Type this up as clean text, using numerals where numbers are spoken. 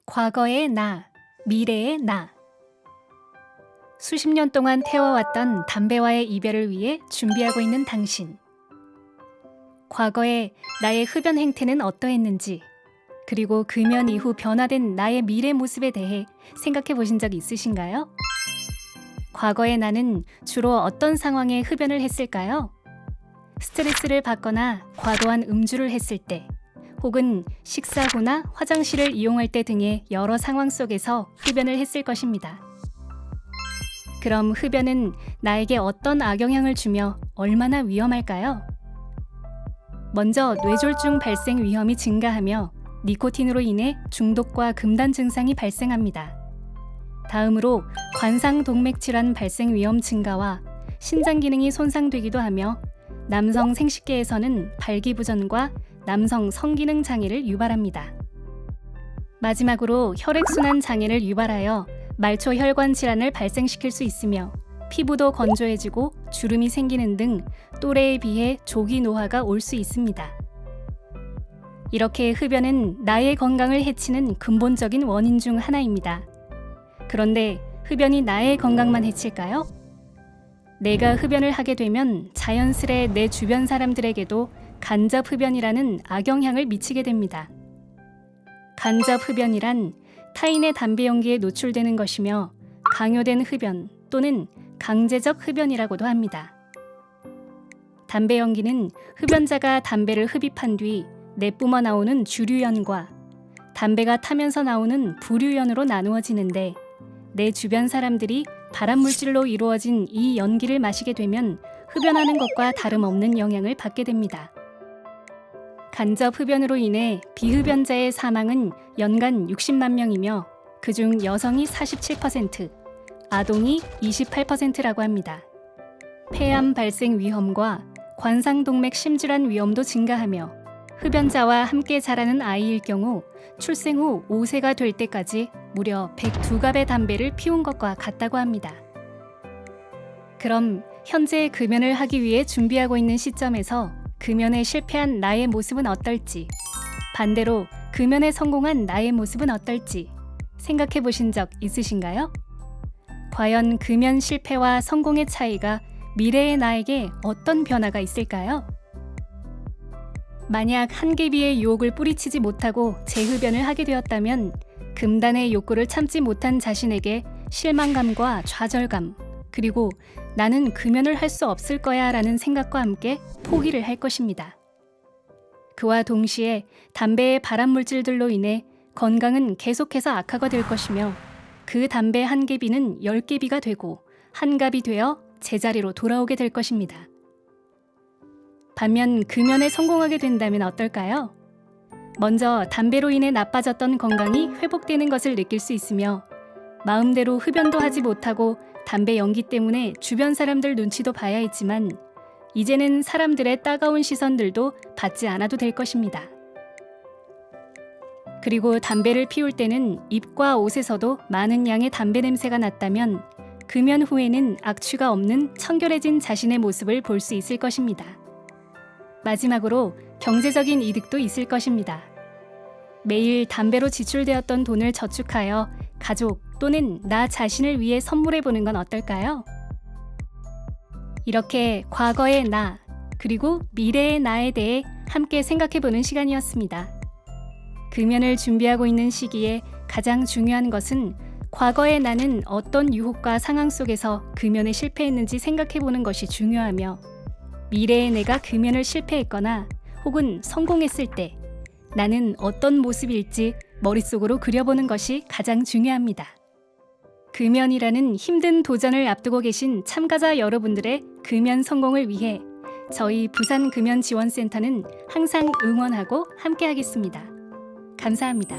과거의 나, 미래의 나. 수십 년 동안 태워왔던 담배와의 이별을 위해 준비하고 있는 당신. 과거에 나의 흡연 행태는 어떠했는지, 그리고 금연 이후 변화된 나의 미래 모습에 대해 생각해 보신 적 있으신가요? 과거의 나는 주로 어떤 상황에 흡연을 했을까요? 스트레스를 받거나 과도한 음주를 했을 때, 혹은 식사 후나 화장실을 이용할 때 등의 여러 상황 속에서 흡연을 했을 것입니다. 그럼 흡연은 나에게 어떤 악영향을 주며 얼마나 위험할까요? 먼저 뇌졸중 발생 위험이 증가하며 니코틴으로 인해 중독과 금단 증상이 발생합니다. 다음으로 관상동맥 질환 발생 위험 증가와 신장 기능이 손상되기도 하며 남성 생식계에서는 발기부전과 남성 성기능 장애를 유발합니다. 마지막으로 혈액순환 장애를 유발하여 말초혈관 질환을 발생시킬 수 있으며 피부도 건조해지고 주름이 생기는 등 또래에 비해 조기 노화가 올 수 있습니다. 이렇게 흡연은 나의 건강을 해치는 근본적인 원인 중 하나입니다. 그런데 흡연이 나의 건강만 해칠까요? 내가 흡연을 하게 되면 자연스레 내 주변 사람들에게도 간접 흡연이라는 악영향을 미치게 됩니다. 간접 흡연이란 타인의 담배 연기에 노출되는 것이며 강요된 흡연 또는 강제적 흡연이라고도 합니다. 담배 연기는 흡연자가 담배를 흡입한 뒤 내뿜어 나오는 주류연과 담배가 타면서 나오는 부류연으로 나누어지는데, 내 주변 사람들이 발암물질로 이루어진 이 연기를 마시게 되면 흡연하는 것과 다름없는 영향을 받게 됩니다. 간접 흡연으로 인해 비흡연자의 사망은 연간 60만 명이며 그중 여성이 47%, 아동이 28%라고 합니다. 폐암 발생 위험과 관상동맥 심질환 위험도 증가하며 흡연자와 함께 자라는 아이일 경우 출생 후 5세가 될 때까지 무려 102갑의 담배를 피운 것과 같다고 합니다. 그럼 현재 금연을 하기 위해 준비하고 있는 시점에서 금연에 실패한 나의 모습은 어떨지, 반대로 금연에 성공한 나의 모습은 어떨지 생각해 보신 적 있으신가요? 과연 금연 실패와 성공의 차이가 미래의 나에게 어떤 변화가 있을까요? 만약 한 개비의 유혹을 뿌리치지 못하고 재흡연을 하게 되었다면 금단의 욕구를 참지 못한 자신에게 실망감과 좌절감, 그리고 나는 금연을 할 수 없을 거야 라는 생각과 함께 포기를 할 것입니다. 그와 동시에 담배의 발암물질들로 인해 건강은 계속해서 악화가 될 것이며 그 담배 한 개비는 10개비가 되고 한 갑이 되어 제자리로 돌아오게 될 것입니다. 반면 금연에 성공하게 된다면 어떨까요? 먼저 담배로 인해 나빠졌던 건강이 회복되는 것을 느낄 수 있으며 마음대로 흡연도 하지 못하고 담배 연기 때문에 주변 사람들 눈치도 봐야 했지만 이제는 사람들의 따가운 시선들도 받지 않아도 될 것입니다. 그리고 담배를 피울 때는 입과 옷에서도 많은 양의 담배 냄새가 났다면 금연 후에는 악취가 없는 청결해진 자신의 모습을 볼 수 있을 것입니다. 마지막으로 경제적인 이득도 있을 것입니다. 매일 담배로 지출되었던 돈을 저축하여 가족 또는 나 자신을 위해 선물해보는 건 어떨까요? 이렇게 과거의 나, 그리고 미래의 나에 대해 함께 생각해보는 시간이었습니다. 금연을 준비하고 있는 시기에 가장 중요한 것은 과거의 나는 어떤 유혹과 상황 속에서 금연에 실패했는지 생각해보는 것이 중요하며, 미래의 내가 금연을 실패했거나 혹은 성공했을 때 나는 어떤 모습일지 머릿속으로 그려보는 것이 가장 중요합니다. 금연이라는 힘든 도전을 앞두고 계신 참가자 여러분들의 금연 성공을 위해 저희 부산금연지원센터는 항상 응원하고 함께하겠습니다. 감사합니다.